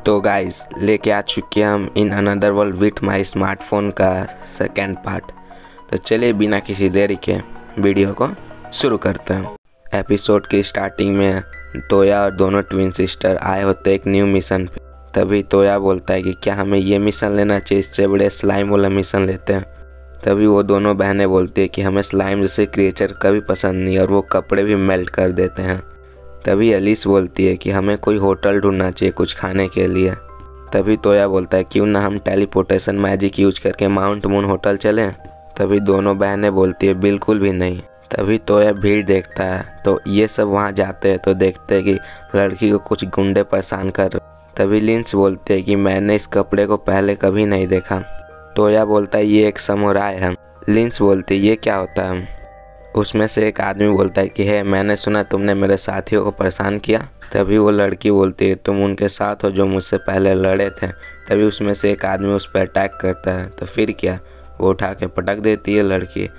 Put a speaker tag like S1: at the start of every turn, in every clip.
S1: तो गाइस लेके आ चुके हैं हम in another world with my smartphone का सेकेंड पार्ट। तो चलिए बिना किसी देरी के वीडियो को शुरू करते हैं। एपिसोड की स्टार्टिंग में तोया और दोनों ट्विन सिस्टर आए होते एक न्यू मिशन पे। तभी तोया बोलता है कि क्या हमें ये मिशन लेना चाहिए, इससे बड़े स्लाइम वाला मिशन लेते हैं। तभी वो दोनों बहनें बोलती है कि हमें स्लाइम जैसे क्रिएचर कभी पसंद नहीं और वो कपड़े भी मेल्ट कर देते हैं। तभी एलिस बोलती है कि हमें कोई होटल ढूंढना चाहिए कुछ खाने के लिए। तभी तोया बोलता है क्यों ना हम टेलीपोर्टेशन मैजिक यूज करके माउंट मून होटल चलें। तभी दोनों बहनें बोलती है बिल्कुल भी नहीं। तभी तोया भीड़ देखता है तो ये सब वहाँ जाते हैं तो देखते हैं कि लड़की को कुछ गुंडे परेशान कर रहे। तभी लिंस बोलते हैं कि मैंने इस कपड़े को पहले कभी नहीं देखा। तोया बोलता है ये एक समुराई है। लिंस बोलती है ये क्या होता है। उसमें से एक आदमी बोलता है कि है मैंने सुना तुमने मेरे साथियों को परेशान किया। तभी वो लड़की बोलती है तुम उनके साथ हो जो मुझसे पहले लड़े थे। तभी उसमें से एक आदमी उस पर अटैक करता है तो फिर क्या, वो उठा के पटक देती है लड़की।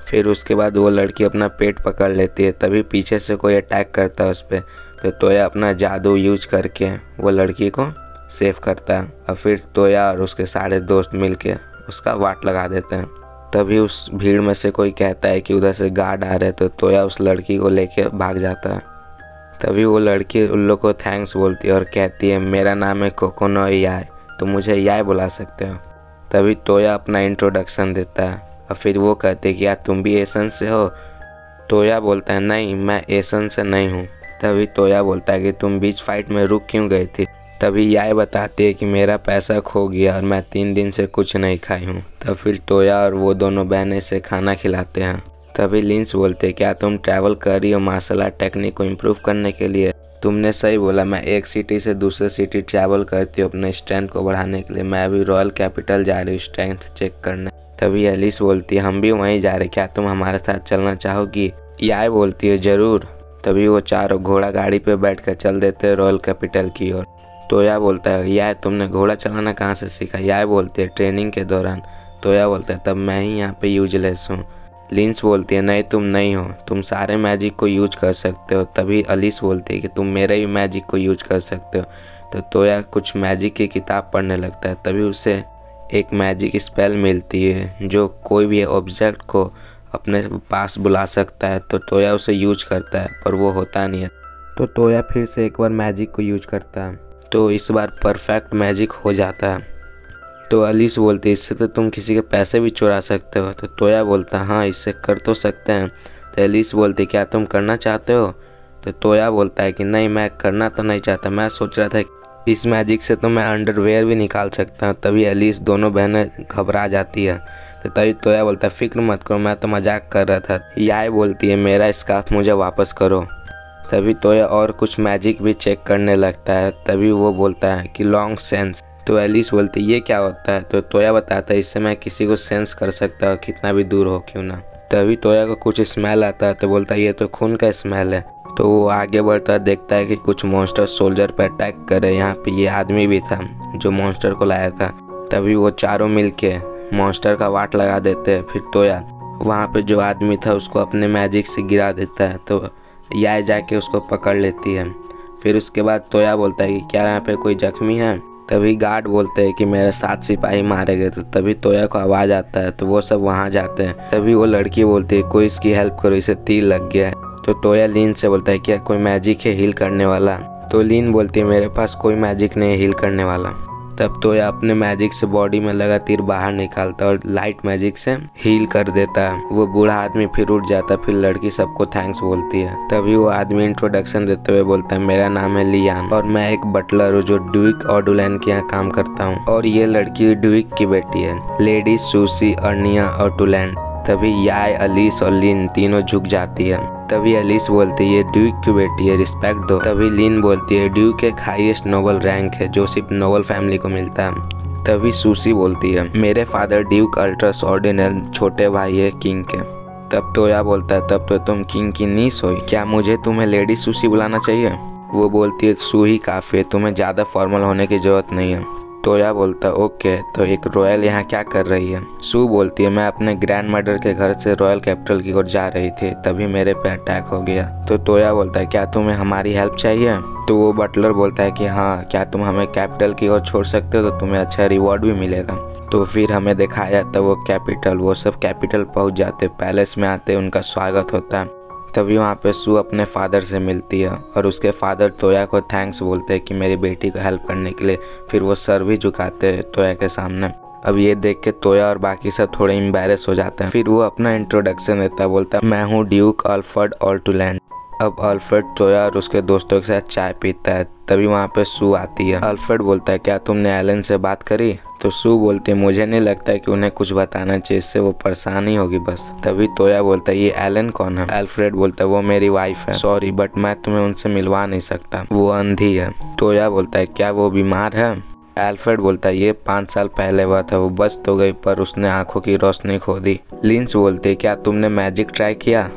S1: फिर उसके बाद वो लड़की अपना पेट पकड़ लेती है। तभी पीछे से कोई अटैक करता है उस पर तो तोया अपना जादू यूज करके वो लड़की को सेव करता है और फिर तोया और उसके सारे दोस्त मिल के उसका वाट लगा देते हैं। तभी उस भीड़ में से कोई कहता है कि उधर से गार्ड आ रहे तो तोया उस लड़की को लेके भाग जाता है। तभी वो लड़की उन लोग को थैंक्स बोलती है और कहती है मेरा नाम है कोकोनो याय, तो मुझे याय बुला सकते हो। तभी तोया अपना इंट्रोडक्शन देता है और फिर वो कहते हैं कि यार तुम भी एसन से हो। तोया बोलता है नहीं मैं एसन से नहीं हूँ। तभी तोया बोलता है कि तुम बीच फाइट में रुक क्यों गई थी। तभी याय बताती है कि मेरा पैसा खो गया और मैं 3 दिन से कुछ नहीं खाई हूँ। तब फिर तोया और वो दोनों बहनें से खाना खिलाते हैं। तभी लिंस बोलते हैं क्या तुम ट्रैवल कर रही हो मार्शल आर्ट टेक्निक को इम्प्रूव करने के लिए। तुमने सही बोला, मैं एक सिटी से दूसरे सिटी ट्रैवल करती हूँ अपने स्ट्रेंथ को बढ़ाने के लिए। मैं अभी रॉयल कैपिटल जा रही हूँ स्ट्रेंथ चेक करने। तभी एलिस बोलती है हम भी वहीं जा रहे, क्या तुम हमारे साथ चलना चाहोगी। याय बोलती है ज़रूर। तभी वो चारों घोड़ा गाड़ी पर बैठ कर चल देते हैं रॉयल कैपिटल की ओर। तोया बोलता है याय तुमने घोड़ा चलाना कहाँ से सीखा। याय बोलती है ट्रेनिंग के दौरान। तोया बोलता है तब मैं ही यहाँ पे यूजलेस हूँ। लिंस बोलती है नहीं तुम नहीं हो, तुम सारे मैजिक को यूज कर सकते हो। तभी एलिस बोलती है कि तुम मेरे भी मैजिक को यूज कर सकते हो। तो तोया कुछ मैजिक की किताब पढ़ने लगता है। तभी उसे एक मैजिक स्पेल मिलती है जो कोई भी ऑब्जेक्ट को अपने पास बुला सकता है। तो तोया उसे यूज करता है पर वो होता नहीं है। तो तोया फिर से एक बार मैजिक को यूज करता है तो इस बार परफेक्ट मैजिक हो जाता है। तो एलिस बोलती है इससे तो तुम किसी के पैसे भी चुरा सकते हो। तो तोया बोलता है हाँ इससे कर तो सकते हैं। तो एलिस बोलती है क्या तुम करना चाहते हो। तो तोया बोलता है कि नहीं मैं करना तो नहीं चाहता, मैं सोच रहा था इस मैजिक से तो मैं अंडरवेयर भी निकाल सकता हूँ। तभी एलिस दोनों बहनें घबरा जाती है। तो तभी तोया बोलता है फिक्र मत करो मैं तो मजाक कर रहा था। याय बोलती है मेरा स्कार्फ मुझे वापस करो। तभी तोया और कुछ मैजिक भी चेक करने लगता है। तभी वो बोलता है कि लॉन्ग सेंस। तो एलिस बोलती है ये क्या होता है। तो तोया बताता है इससे मैं किसी को सेंस कर सकता हूँ कितना भी दूर हो क्यों ना। तभी तोया को कुछ स्मेल आता है तो बोलता है ये तो खून का स्मेल है। तो वो आगे बढ़ता देखता है कि कुछ मॉन्स्टर सोल्जर पर अटैक करे। यहाँ पे ये आदमी भी था जो मॉन्स्टर को लाया था। तभी वो चारों मिल के मॉन्स्टर का वाट लगा देते हैं। फिर तोया वहाँ पे जो आदमी था उसको अपने मैजिक से गिरा देता है तो याय जाके उसको पकड़ लेती है। फिर उसके बाद तोया बोलता है कि क्या यहाँ पे कोई जख्मी है। तभी गार्ड बोलते हैं कि मेरे 7 सिपाही मारे गए। तो तभी तोया को आवाज़ आता है तो वो सब वहाँ जाते हैं। तभी वो लड़की बोलती है कोई इसकी हेल्प करो, इसे तीर लग गया है। तो तोया लीन से बोलता है क्या कोई मैजिक है हील करने वाला। तो लीन बोलती है मेरे पास कोई मैजिक नहीं है हील करने वाला। तब तोया अपने मैजिक से बॉडी में लगा तीर बाहर निकालता और लाइट मैजिक से हील कर देता है। वो बूढ़ा आदमी फिर उठ जाता। फिर लड़की सबको थैंक्स बोलती है। तभी वो आदमी इंट्रोडक्शन देते हुए बोलता है मेरा नाम है लियान और मैं एक बटलर हूँ जो ड्यूक ऑर्डुलैन के यहाँ काम करता हूँ और ये लड़की ड्यूक की बेटी है लेडी सूसी अर्निया ऑर्डुलैन। तभी याय एलिस और लिन तीनों झुक जाती है। तभी एलिस बोलती है ये ड्यूक की बेटी है रिस्पेक्ट दो। तभी लिन बोलती है ड्यूक एक हाईएस्ट नोबल रैंक है जो सिर्फ नोबल फैमिली को मिलता है। तभी सूसी बोलती है मेरे फादर ड्यूक अल्ट्रस ऑर्डिनल छोटे भाई है किंग के। तब तोया बोलता है तब तो तुम किंग की नीस हो, क्या मुझे तुम्हें लेडी सूसी बुलाना चाहिए। वो बोलती है सू ही काफ़ी है, तुम्हें ज़्यादा फॉर्मल होने की ज़रूरत नहीं है। तोया बोलता ओके, तो एक रॉयल यहाँ क्या कर रही है। सू बोलती है मैं अपने ग्रैंड मदर के घर से रॉयल कैपिटल की ओर जा रही थी, तभी मेरे पे अटैक हो गया। तो तोया बोलता है क्या तुम्हें हमारी हेल्प चाहिए। तो वो बटलर बोलता है कि हाँ, क्या तुम हमें कैपिटल की ओर छोड़ सकते हो, तो तुम्हें अच्छा रिवॉर्ड भी मिलेगा। तो फिर हमें दिखाया तब वो सब कैपिटल पहुंच जाते, पैलेस में आते, उनका स्वागत होता है। तभी वहाँ पे सू अपने फादर से मिलती है और उसके फादर तोया को थैंक्स बोलते हैं कि मेरी बेटी को हेल्प करने के लिए। फिर वो सर भी झुकाते हैं तोया के सामने। अब ये देख के तोया और बाकी सब थोड़े एम्बैरेस हो जाते हैं। फिर वो अपना इंट्रोडक्शन देता है, बोलता है मैं हूँ ड्यूक अल्फ्रेड ऑल्टलैंड। अब अल्फ्रेड तोया और उसके दोस्तों के साथ चाय पीता है, तभी वहाँ पे सू आती है। अल्फ्रेड बोलता है क्या तुमने एलन से बात करी। तो सू बोलती है मुझे नहीं लगता है कि उन्हें कुछ बताना चाहिए, इससे वो परेशान ही होगी बस। तभी तोया बोलता है ये एलन कौन है। अल्फ्रेड बोलता है वो मेरी वाइफ है, सॉरी बट मैं तुम्हें उनसे मिलवा नहीं सकता, वो अंधी है। तोया बोलता है क्या वो बीमार है। अल्फ्रेड बोलता है ये 5 साल पहले हुआ था, वो बच तो गई पर उसने आंखों की रोशनी खो दी। लिंस बोलती है क्या तुमने मैजिक ट्राई किया।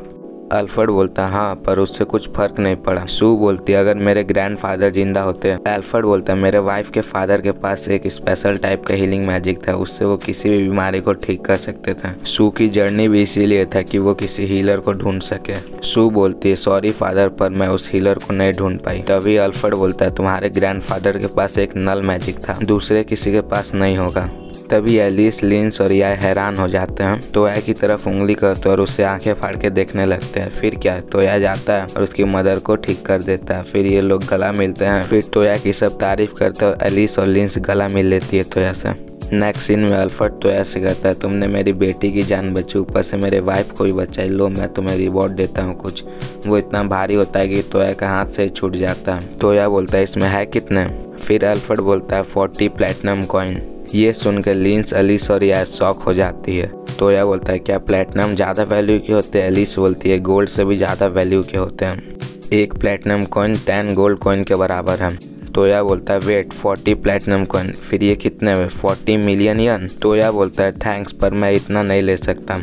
S1: अल्फ्रेड बोलता हाँ, पर उससे कुछ फर्क नहीं पड़ा। सू बोलती है अगर मेरे ग्रैंडफादर जिंदा होते। अल्फ्रेड बोलता है मेरे वाइफ के फादर के पास एक स्पेशल टाइप का हीलिंग मैजिक था, उससे वो किसी भी बीमारी को ठीक कर सकते थे। सू की जर्नी भी इसीलिए था कि वो किसी हीलर को ढूंढ सके। सू बोलती है सॉरी फादर, पर मैं उस हीलर को नहीं ढूंढ पाई। तभी अल्फ्रेड बोलता है तुम्हारे ग्रैंडफादर के पास एक नल मैजिक था, दूसरे किसी के पास नहीं होगा। तभी एलिस, लिंस और याय हैरान हो जाते हैं। तोया की तरफ उंगली करते और उससे आंखें फाड़ के देखने लगते हैं। फिर क्या, तोया जाता है और उसकी मदर को ठीक कर देता है। फिर ये लोग गला मिलते हैं। फिर तोया की सब तारीफ करते हैं और एलिस और लिंस गला मिल लेती है तोया से। नेक्स्ट सीन में अल्फ्रेड तोया से कहता है तुमने मेरी बेटी की जान बची, ऊपर से मेरे वाइफ को भी बचाई, लो मैं तुम्हें रिवॉर्ड देता हूँ कुछ। वो इतना भारी होता है कि तोया का हाथ से छूट जाता है। तोया बोलता है इसमें है कितने। फिर अल्फ्रेड बोलता है 40 प्लेटिनम कॉइन। ये सुनकर लिंस, एलिस और याय शॉक हो जाती है। तोया बोलता है क्या प्लेटिनम ज़्यादा वैल्यू के होते हैं। एलिस बोलती है गोल्ड से भी ज़्यादा वैल्यू के होते हैं, एक प्लेटिनम कॉइन 10 गोल्ड कॉइन के बराबर है। तोया बोलता है वेट 40 प्लेटिनम कॉइन, फिर ये कितने हुए 40 मिलियन यन। तोया बोलता है थैंक्स पर मैं इतना नहीं ले सकता।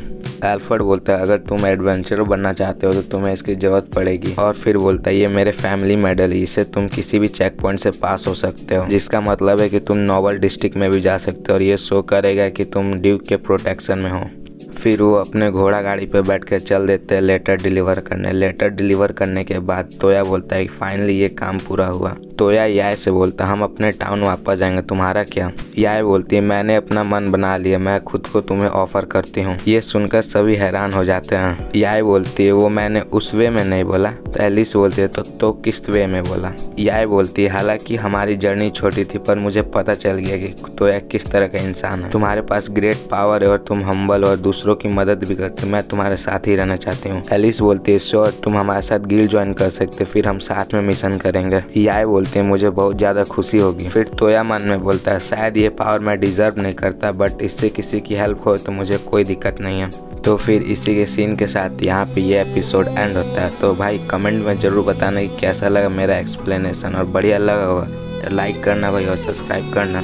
S1: अल्फ्रेड बोलता है अगर तुम एडवेंचरर बनना चाहते हो तो तुम्हें इसकी ज़रूरत पड़ेगी। और फिर बोलता है ये मेरे फैमिली मेडल है, इससे तुम किसी भी चेक पॉइंट से पास हो सकते हो, जिसका मतलब है कि तुम नोबल डिस्ट्रिक्ट में भी जा सकते हो और ये शो करेगा कि तुम ड्यूक के प्रोटेक्शन में हो। फिर वो अपने घोड़ा गाड़ी पे बैठ कर चल देते हैं लेटर डिलीवर करने। लेटर डिलीवर करने के बाद तोया बोलता है फाइनली ये काम पूरा हुआ। तोया याय से बोलता हम अपने टाउन वापस जाएंगे, तुम्हारा क्या। याय बोलती है मैंने अपना मन बना लिया, मैं खुद को तुम्हें ऑफर करती हूँ। ये सुनकर सभी हैरान हो जाते हैं। याय बोलती है वो मैंने उस वे में नहीं बोला। तो एलिस बोलती है तो किस वे में बोला। याय बोलती है हालांकि हमारी जर्नी छोटी थी पर मुझे पता चल गया कि तोया किस तरह का इंसान है। तुम्हारे पास ग्रेट पावर है और तुम हम्बल और दूसरों की मदद भी करते, मैं तुम्हारे साथ ही रहना चाहती हूँ। एलिस बोलती है श्योर, तुम हमारे साथ गिल्ड ज्वाइन कर सकते, फिर हम साथ में मिशन करेंगे। याय बोलती है मुझे बहुत ज़्यादा खुशी होगी। फिर तोया मन में बोलता है शायद ये पावर मैं डिजर्व नहीं करता, बट इससे किसी की हेल्प हो तो मुझे कोई दिक्कत नहीं है। तो फिर इसी के सीन के साथ यहाँ पे ये एपिसोड एंड होता है। तो भाई कमेंट में ज़रूर बताना कि कैसा लगा मेरा एक्सप्लेनेशन, और बढ़िया लगा होगा तो लाइक करना भाई और सब्सक्राइब करना।